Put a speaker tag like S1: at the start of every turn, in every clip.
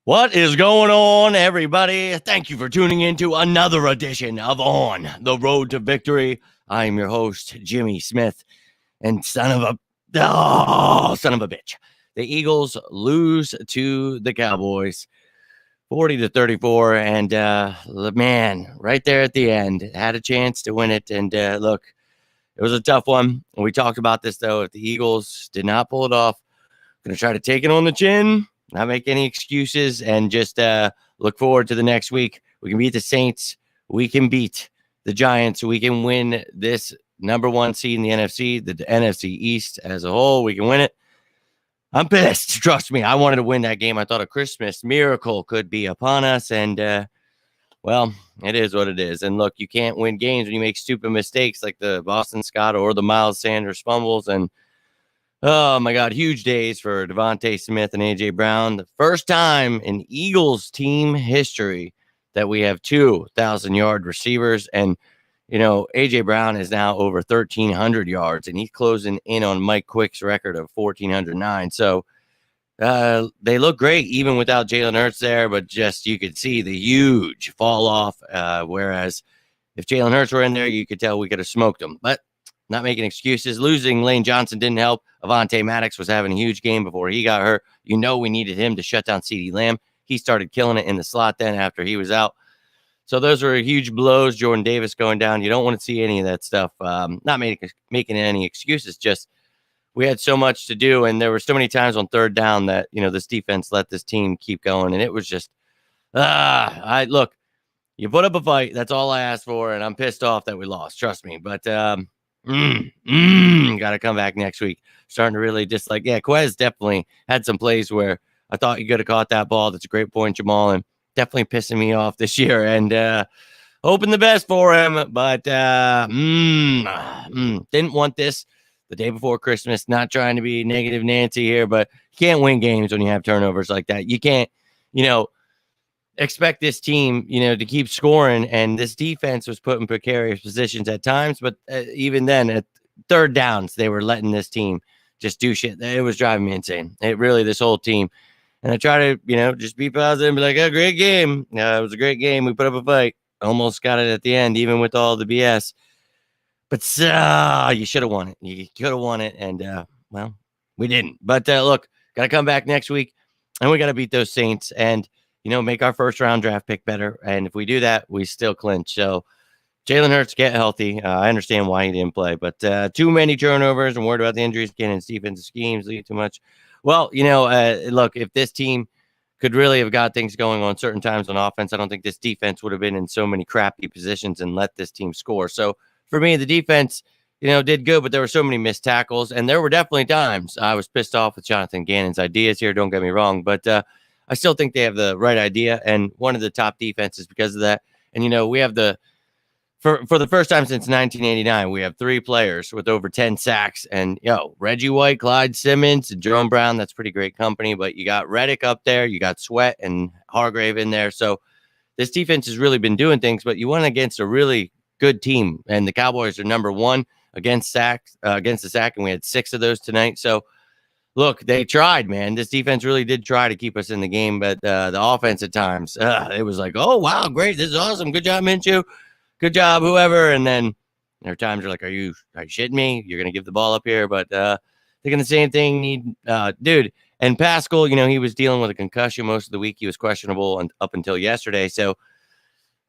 S1: What is going on, everybody? Thank you for tuning in to another edition of On the Road to Victory. I am your host, Jimmy Smith, and son of a bitch. The Eagles lose to the Cowboys 40-34, and man, right there at the end, had a chance to win it. And look, it was a tough one. We talked about this, though. If the Eagles did not pull it off, going to try to take it on the chin, not make any excuses, and just look forward to the next week. We can beat the Saints. We can beat the Giants. We can win this number one seed in the NFC, the NFC East as a whole. We can win it. I'm pissed. Trust me. I wanted to win that game. I thought a Christmas miracle could be upon us. And, well, it is what it is. And look, you can't win games when you make stupid mistakes like the Boston Scott or the Miles Sanders fumbles. And oh, my God, huge days for Devontae Smith and A.J. Brown. The first time in Eagles team history that we have 2,000-yard receivers. And, you know, A.J. Brown is now over 1,300 yards, and he's closing in on Mike Quick's record of 1,409. So they look great even without Jalen Hurts there, but just you could see the huge fall off, whereas if Jalen Hurts were in there, you could tell we could have smoked them. But not making excuses. Losing Lane Johnson didn't help. Avonte Maddox was having a huge game before he got hurt. You know we needed him to shut down CeeDee Lamb. He started killing it in the slot then after he was out. So those were huge blows. Jordan Davis going down. You don't want to see any of that stuff. Not making any excuses. Just we had so much to do, and there were so many times on third down that, you know, this defense let this team keep going, and it was just look, you put up a fight. That's all I asked for, and I'm pissed off that we lost. Trust me. But got to come back next week. Starting to really dislike. Yeah, Quez definitely had some plays where I thought you could have caught that ball. That's a great point, Jamal, and definitely pissing me off this year. And hoping the best for him, but didn't want this the day before Christmas. Not trying to be negative Nancy here, but you can't win games when you have turnovers like that. You can't, you know, expect this team, you know, to keep scoring, and this defense was put in precarious positions at times, but even then at third downs, they were letting this team just do shit. It was driving me insane. It really, this whole team. And I try to, you know, just be positive and be like, oh, great game. It was a great game. We put up a fight. Almost got it at the end, even with all the BS. But you should have won it. You could have won it. And, well, we didn't. But look, got to come back next week, and we got to beat those Saints and, you know, make our first round draft pick better. And if we do that, we still clinch. So Jalen Hurts, get healthy. I understand why he didn't play, but too many turnovers and worried about the injuries again, and defensive schemes lead too much. Well, you know, look, if this team could really have got things going on certain times on offense, I don't think this defense would have been in so many crappy positions and let this team score. So for me, the defense, you know, did good, but there were so many missed tackles, and there were definitely times I was pissed off with Jonathan Gannon's ideas here. Don't get me wrong, but I still think they have the right idea, and one of the top defenses because of that. And, you know, we have for the first time since 1989, we have 3 players with over 10 sacks. And, Reggie White, Clyde Simmons, and Jerome Brown, that's pretty great company. But you got Reddick up there, you got Sweat and Hargrave in there. So this defense has really been doing things, but you went against a really good team. And the Cowboys are number 1 against the sack, and we had 6 of those tonight. So, look, they tried, man. This defense really did try to keep us in the game, but the offense at times, it was like, oh, wow, great. This is awesome. Good job, Minshew. Good job, whoever. And then there are times you're like, are you shitting me? You're going to give the ball up here. But thinking the same thing, dude. And Pascal, you know, he was dealing with a concussion most of the week. He was questionable up until yesterday. So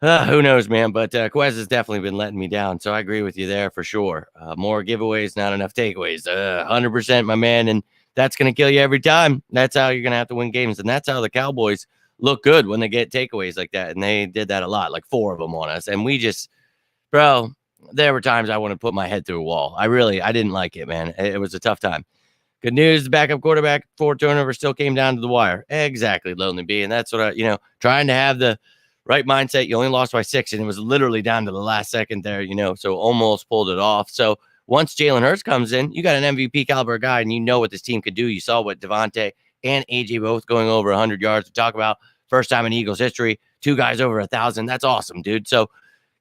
S1: who knows, man. But Quez has definitely been letting me down. So I agree with you there for sure. More giveaways, not enough takeaways. 100%, my man. And that's going to kill you every time. That's how you're going to have to win games. And that's how the Cowboys look good when they get takeaways like that. And they did that a lot, like 4 of them on us. And we just, bro, there were times I wanted to put my head through a wall. I didn't like it, man. It was a tough time. Good news, the backup quarterback, 4 turnovers, still came down to the wire. Exactly, Lonely B. And that's what trying to have the right mindset. You only lost by 6, and it was literally down to the last second there, so almost pulled it off. So once Jalen Hurts comes in, you got an MVP caliber guy, and you know what this team could do. You saw what Devontae and AJ both going over 100 yards. To talk about first time in Eagles history, 2 guys over 1,000. That's awesome, dude. So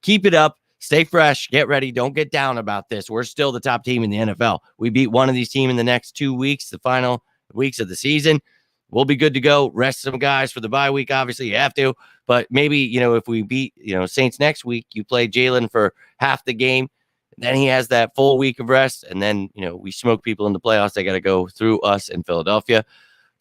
S1: keep it up. Stay fresh. Get ready. Don't get down about this. We're still the top team in the NFL. We beat one of these teams in the next 2 weeks, the final weeks of the season. we'll be good to go. Rest some guys for the bye week. Obviously, you have to. But maybe, if we beat, Saints next week, you play Jalen for half the game. Then he has that full week of rest. And then, we smoke people in the playoffs. They got to go through us in Philadelphia.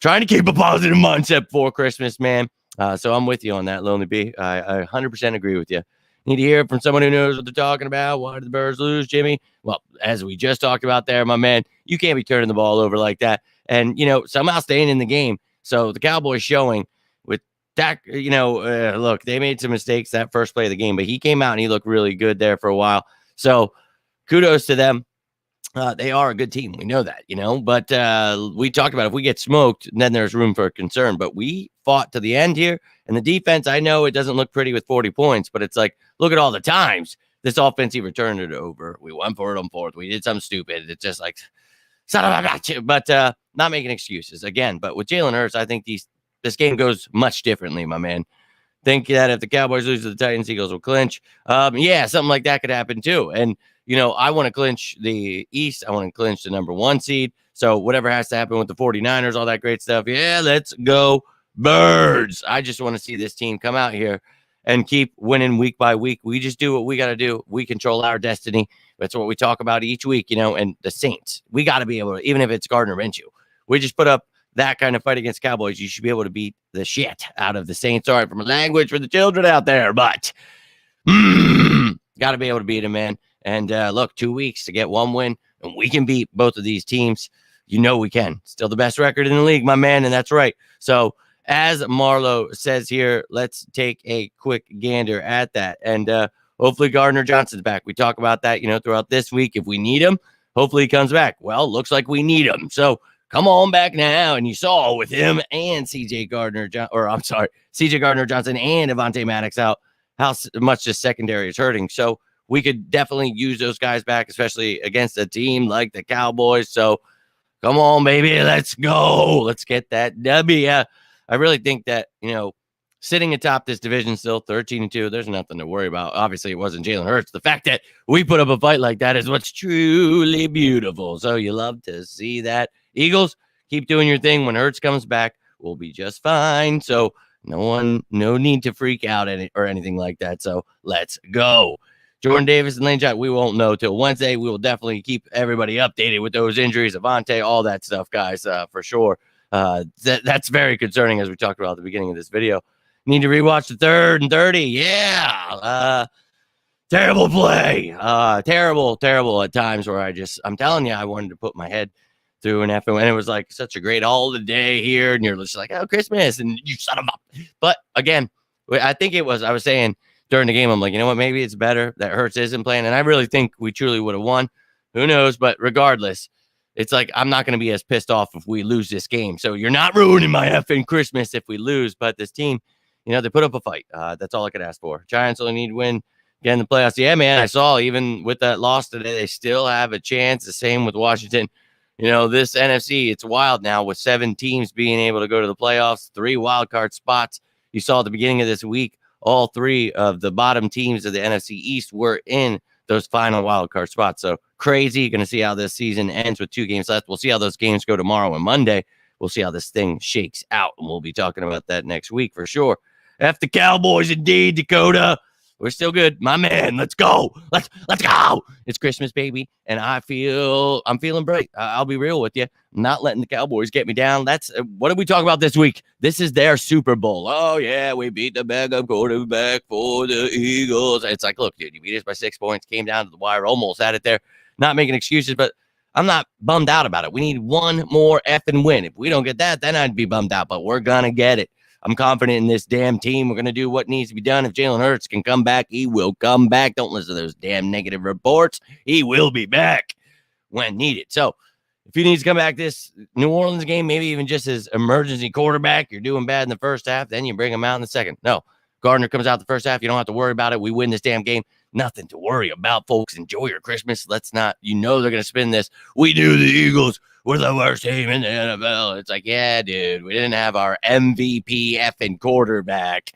S1: Trying to keep a positive mindset before Christmas, man. So I'm with you on that, Lonely B. I 100% agree with you. Need to hear it from someone who knows what they're talking about. Why did the Birds lose, Jimmy? Well, as we just talked about there, my man, you can't be turning the ball over like that. And, somehow staying in the game. So the Cowboys showing with Dak, look, they made some mistakes that first play of the game, but he came out and he looked really good there for a while. So kudos to them. They are a good team. We know that, but we talked about if we get smoked, then there's room for concern. But we fought to the end here. And the defense, I know it doesn't look pretty with 40 points, but it's like, look at all the times this offense even turned it over. We went for it on fourth. We did something stupid. It's just like, son of a bitch. But not making excuses again. But with Jalen Hurts, I think this game goes much differently, my man. Think that if the Cowboys lose to the Titans, Eagles will clinch. Yeah, something like that could happen too. And I want to clinch the East. I want to clinch the number 1 seed. So whatever has to happen with the 49ers, all that great stuff. Yeah, let's go Birds. I just want to see this team come out here and keep winning week by week. We just do what we got to do. We control our destiny. That's what we talk about each week, and the Saints. We got to be able to, even if it's Gardner Minshew, we just put up that kind of fight against Cowboys. You should be able to beat the shit out of the Saints. Sorry for my language for the children out there, but got to be able to beat them, man. And look, 2 weeks to get 1 win, and we can beat both of these teams. We can. Still the best record in the league, my man, and that's right. So as Marlo says here, let's take a quick gander at that. And hopefully Gardner Johnson's back. We talk about that, throughout this week. If we need him, hopefully he comes back. Well, looks like we need him. So come on back now. And you saw with him and CJ Gardner Johnson and Avonte Maddox out how much the secondary is hurting. So we could definitely use those guys back, especially against a team like the Cowboys. So come on, baby. Let's go. Let's get that W. I really think that, sitting atop this division still 13-2, there's nothing to worry about. Obviously, it wasn't Jalen Hurts. The fact that we put up a fight like that is what's truly beautiful. So you love to see that. Eagles, keep doing your thing. When Hurts comes back, we'll be just fine. So no need to freak out or anything like that. So let's go. Jordan Davis and Lane Johnson, we won't know till Wednesday. We will definitely keep everybody updated with those injuries, Avonte, all that stuff, guys, for sure. That's very concerning, as we talked about at the beginning of this video. Need to rewatch the 3rd and 30. Yeah. Terrible play. Terrible at times where I'm telling you, I wanted to put my head through an F, and it was like such a great holiday here, and you're just like, oh, Christmas, and you son of a. But again, I think I was saying during the game, I'm like, you know what, maybe it's better that Hurts isn't playing, and I really think we truly would have won. Who knows? But regardless, it's like I'm not going to be as pissed off if we lose this game. So you're not ruining my effing Christmas if we lose. But this team, they put up a fight. That's all I could ask for. Giants only need to win again in the playoffs. Yeah, man, I saw even with that loss today, they still have a chance. The same with Washington. This NFC, it's wild now with 7 teams being able to go to the playoffs, 3 wild card spots. You saw at the beginning of this week, all 3 of the bottom teams of the NFC East were in those final wild card spots. So crazy. Going to see how this season ends with 2 games left. We'll see how those games go tomorrow and Monday. We'll see how this thing shakes out, and we'll be talking about that next week for sure. F the Cowboys indeed, Dakota. We're still good, my man. Let's go. Let's go. It's Christmas, baby, and I'm feeling bright. I'll be real with you. I'm not letting the Cowboys get me down. That's what did we talk about this week? This is their Super Bowl. Oh yeah, we beat the backup quarterback for the Eagles. It's like, look, dude, you beat us by 6 points, came down to the wire, almost had it there. Not making excuses, but I'm not bummed out about it. We need one more effing win. If we don't get that, then I'd be bummed out, but we're gonna get it. I'm confident in this damn team. We're going to do what needs to be done. If Jalen Hurts can come back, he will come back. Don't listen to those damn negative reports. He will be back when needed. So if he needs to come back this New Orleans game, maybe even just as emergency quarterback, you're doing bad in the first half, then you bring him out in the second. No, Gardner comes out the first half. You don't have to worry about it. We win this damn game. Nothing to worry about, folks. Enjoy your Christmas. Let's not, they're going to spin this. We do the Eagles. We're the worst team in the NFL. It's like, yeah, dude, we didn't have our MVP effing quarterback.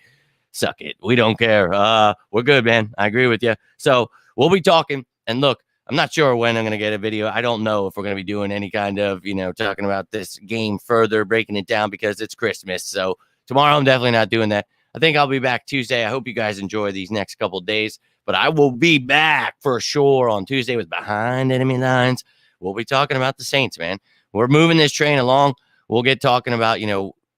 S1: Suck it. We don't care. We're good, man. I agree with you. So we'll be talking. And look, I'm not sure when I'm going to get a video. I don't know if we're going to be doing any kind of, talking about this game further, breaking it down because it's Christmas. So tomorrow I'm definitely not doing that. I think I'll be back Tuesday. I hope you guys enjoy these next couple of days, but I will be back for sure on Tuesday with Behind Enemy Lines. We'll be talking about the Saints, man. We're moving this train along. We'll get talking about,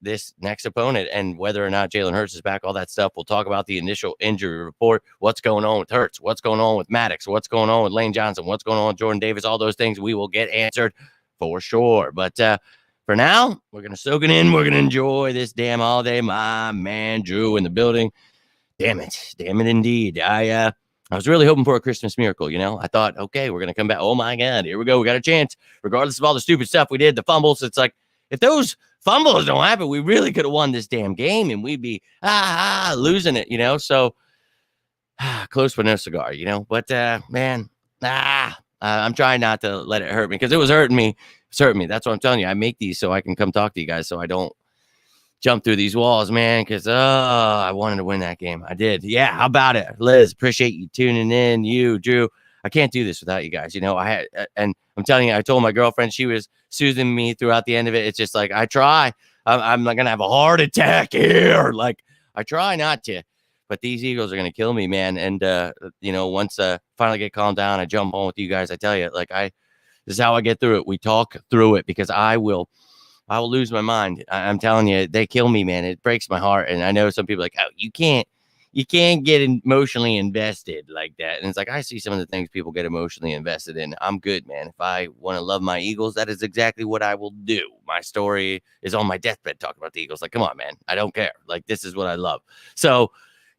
S1: this next opponent and whether or not Jalen Hurts is back, all that stuff. We'll talk about the initial injury report, what's going on with Hurts, what's going on with Maddox, what's going on with Lane Johnson, what's going on with Jordan Davis, all those things we will get answered for sure. But for now, we're going to soak it in. We're going to enjoy this damn holiday. My man Drew in the building. Damn it indeed. I was really hoping for a Christmas miracle, I thought, okay, we're going to come back. Oh my God, here we go. We got a chance. Regardless of all the stupid stuff we did, the fumbles, it's like, if those fumbles don't happen, we really could have won this damn game and we'd be losing it, so close but no cigar, but man, I'm trying not to let it hurt me because it was hurting me. It's hurting me. That's what I'm telling you. I make these so I can come talk to you guys so I don't jump through these walls, man, because I wanted to win that game. I did. Yeah, how about it? Liz, appreciate you tuning in. You, Drew. I can't do this without you guys. I had, and I'm telling you, I told my girlfriend, she was soothing me throughout the end of it. It's just like, I try. I'm not going to have a heart attack here. Like, I try not to, but these Eagles are going to kill me, man. And, once finally get calmed down, I jump on with you guys. I tell you, like, this is how I get through it. We talk through it because I will lose my mind. I'm telling you, they kill me, man. It breaks my heart. And I know some people are like, oh, you can't get emotionally invested like that. And it's like, I see some of the things people get emotionally invested in. I'm good, man. If I want to love my Eagles, that is exactly what I will do. My story is on my deathbed talking about the Eagles. Like, come on, man. I don't care. Like, this is what I love. So,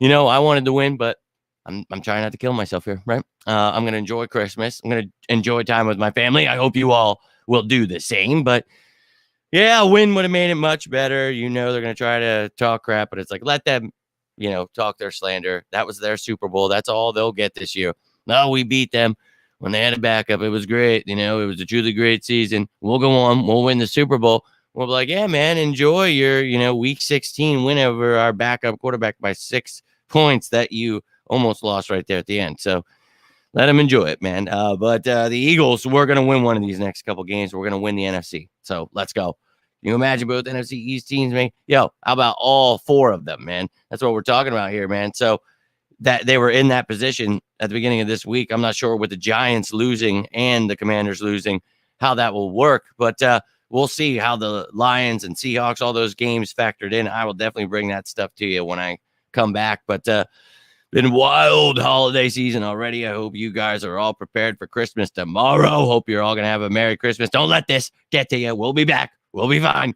S1: I wanted to win, but I'm trying not to kill myself here, right? I'm going to enjoy Christmas. I'm going to enjoy time with my family. I hope you all will do the same, but yeah, a win would have made it much better. They're going to try to talk crap, but it's like, let them, talk their slander. That was their Super Bowl. That's all they'll get this year. No, we beat them when they had a backup. It was great. It was a truly great season. We'll go on. We'll win the Super Bowl. We'll be like, yeah, man, enjoy your, week 16 win over our backup quarterback by 6 points that you almost lost right there at the end. So let them enjoy it, man. But the Eagles, we're going to win one of these next couple games. We're going to win the NFC. So let's go. Can you imagine both NFC East teams, man? Yo, how about all 4 of them, man? That's what we're talking about here, man. So that they were in that position at the beginning of this week. I'm not sure with the Giants losing and the Commanders losing how that will work, but we'll see how the Lions and Seahawks, all those games factored in. I will definitely bring that stuff to you when I come back. But been wild holiday season already. I hope you guys are all prepared for Christmas tomorrow. Hope you're all going to have a Merry Christmas. Don't let this get to you. We'll be back. We'll be fine.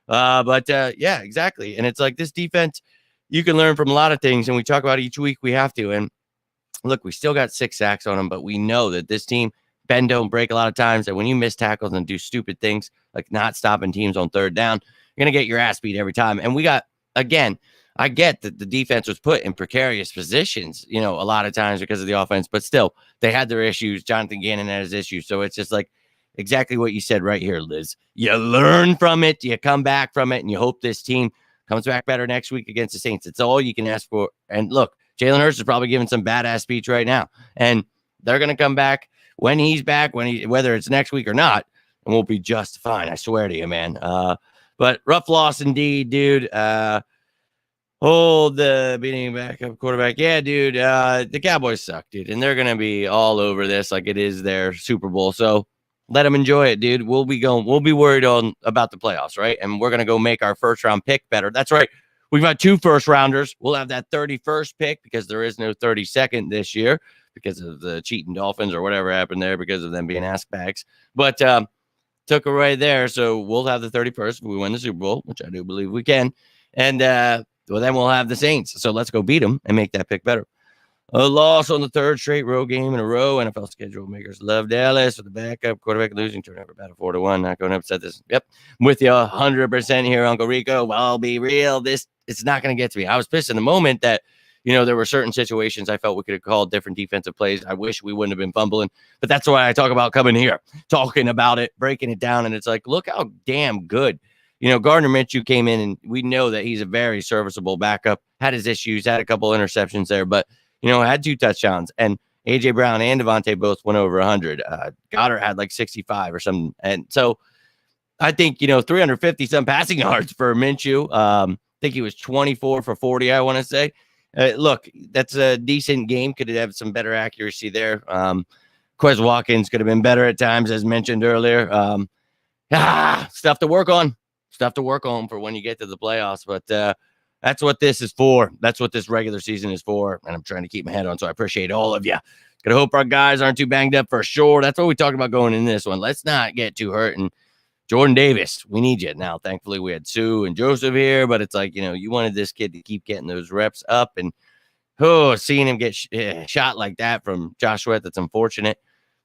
S1: But yeah, exactly. And it's like this defense, you can learn from a lot of things. And we talk about each week we have to. And look, we still got 6 sacks on them, but we know that this team bend, don't break a lot of times. And when you miss tackles and do stupid things, like not stopping teams on 3rd down, you're going to get your ass beat every time. And we got, again, I get that the defense was put in precarious positions, a lot of times because of the offense, but still they had their issues. Jonathan Gannon had his issues. So it's just like, exactly what you said right here, Liz. You learn from it, you come back from it, and you hope this team comes back better next week against the Saints. It's all you can ask for. And look, Jalen Hurts is probably giving some badass speech right now, and they're going to come back when he's back, whether it's next week or not, and we'll be just fine. I swear to you, man. But rough loss indeed, dude. The beating backup quarterback. Yeah, dude. The Cowboys suck, dude, and they're going to be all over this like it is their Super Bowl. So let them enjoy it, dude. We'll be worried about the playoffs, right? And we're going to go make our 1st round pick better. That's right. We've got 2 first rounders. We'll have that 31st pick because there is no 32nd this year because of the cheating Dolphins or whatever happened there because of them being ass bags. But took away there. So we'll have the 31st if we win the Super Bowl, which I do believe we can. And then we'll have the Saints. So let's go beat them and make that pick better. A loss on the 3rd straight road game in a row. NFL schedule makers love Dallas with the backup quarterback losing turnover battle 4-1. Not going to upset this. Yep. I'm with you 100% here, Uncle Rico. Well, I'll be real. It's not going to get to me. I was pissed in the moment that, there were certain situations I felt we could have called different defensive plays. I wish we wouldn't have been fumbling, but that's why I talk about coming here, talking about it, breaking it down. And it's like, look how damn good, Gardner Minshew came in and we know that he's a very serviceable backup, had his issues, had a couple interceptions there, but had 2 touchdowns. And AJ Brown and Devontae both went over 100. Goddard had like 65 or something. And so I think, 350 some passing yards for Minshew. I think he was 24 for 40, I want to say. Look, that's a decent game. Could have some better accuracy there. Quez Watkins could have been better at times, as mentioned earlier. Stuff to work on. Stuff to work on for when you get to the playoffs. But that's what this is for. That's what this regular season is for. And I'm trying to keep my head on, so I appreciate all of you. Gonna hope our guys aren't too banged up for sure. That's what we talked about going in this one. Let's not get too hurt. And Jordan Davis, we need you. Now, thankfully, we had Sue and Joseph here, but it's like, you wanted this kid to keep getting those reps up. And seeing him get shot like that from Josh Sweat, that's unfortunate.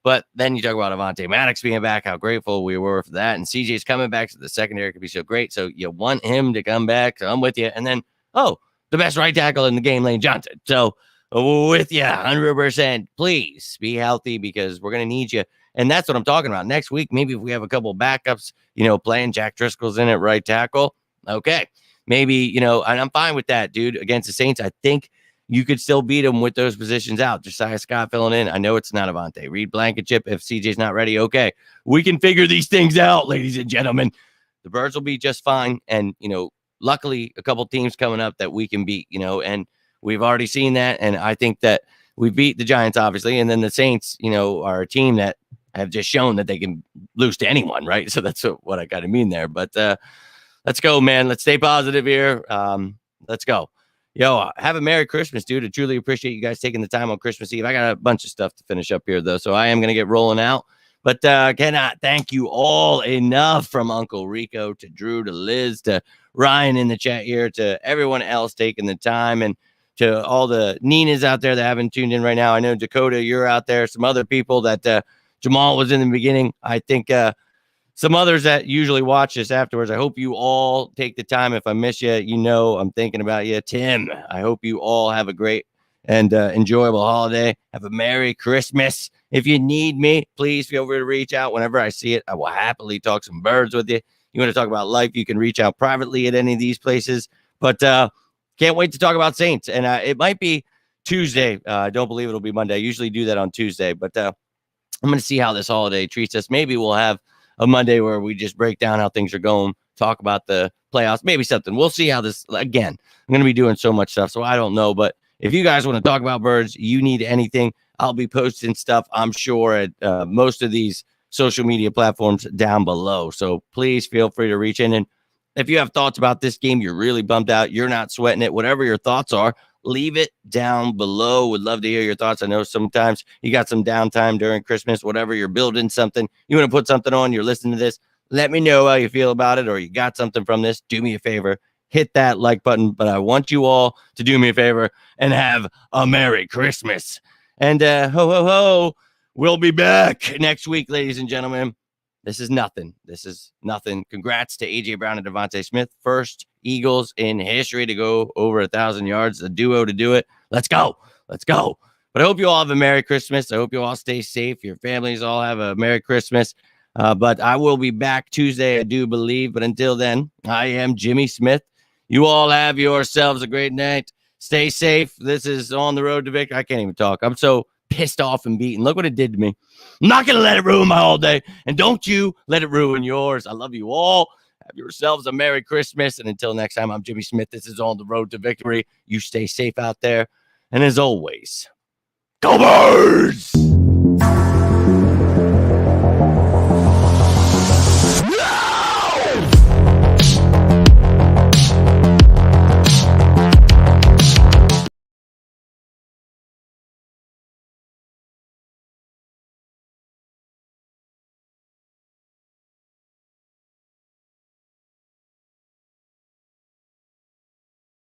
S1: But then you talk about Avonte Maddox being back, how grateful we were for that. And CJ's coming back, so the secondary could be so great. So you want him to come back. So I'm with you. And then, the best right tackle in the game, Lane Johnson. So with you 100%. Please be healthy because we're going to need you. And that's what I'm talking about. Next week, maybe if we have a couple of backups, playing Jack Driscoll's in at right tackle. Okay. Maybe, and I'm fine with that, dude. Against the Saints, I think you could still beat them with those positions out. Josiah Scott filling in. I know it's not Avonte. Reed Blankenship, if CJ's not ready, okay. We can figure these things out, ladies and gentlemen. The Birds will be just fine. And, luckily, a couple teams coming up that we can beat, and we've already seen that. And I think that we beat the Giants, obviously. And then the Saints, are a team that have just shown that they can lose to anyone, right? So that's what I kind of mean there. But let's go, man. Let's stay positive here. Let's go. Yo, have a Merry Christmas, dude. I truly appreciate you guys taking the time on Christmas Eve. I got a bunch of stuff to finish up here, though, so I am going to get rolling out. But cannot thank you all enough, from Uncle Rico to Drew to Liz to Ryan in the chat here to everyone else taking the time, and to all the Ninas out there that haven't tuned in right now. I know, Dakota, you're out there. Some other people that Jamal was in the beginning. I think some others that usually watch this afterwards. I hope you all take the time. If I miss you, I'm thinking about you. Tim, I hope you all have a great and enjoyable holiday. Have a Merry Christmas. If you need me, please feel free to reach out whenever I see it. I will happily talk some birds with you. You want to talk about life, you can reach out privately at any of these places. But can't wait to talk about Saints. And it might be Tuesday. I don't believe it'll be Monday. I usually do that on Tuesday. But I'm going to see how this holiday treats us. Maybe we'll have a Monday where we just break down how things are going, talk about the playoffs, maybe something. We'll see how this, again, I'm going to be doing so much stuff, so I don't know. But if you guys want to talk about birds, you need anything, I'll be posting stuff, I'm sure, at most of these social media platforms down below. So please feel free to reach in. And if you have thoughts about this game, you're really bummed out, you're not sweating it, whatever your thoughts are, leave it down below. Would love to hear your thoughts. I know sometimes you got some downtime during Christmas, whatever, you're building something, you want to put something on, you're listening to this. Let me know how you feel about it, or you got something from this. Do me a favor, hit that like button. But I want you all to do me a favor and have a Merry Christmas. And ho, ho, ho, we'll be back next week, ladies and gentlemen. This is nothing. This is nothing. Congrats to AJ Brown and Devontae Smith. First Eagles in history to go over 1,000 yards, a duo to do it. Let's go. Let's go. But I hope you all have a Merry Christmas. I hope you all stay safe. Your families all have a Merry Christmas. But I will be back Tuesday, I do believe. But until then, I am Jimmy Smith. You all have yourselves a great night. Stay safe. This is On the Road to Victory. I can't even talk. I'm so pissed off and beaten. Look what it did to me. I'm not going to let it ruin my whole day. And don't you let it ruin yours. I love you all. Have yourselves a Merry Christmas. And until next time, I'm Jimmy Smith. This is On the Road to Victory. You stay safe out there. And as always, go Birds!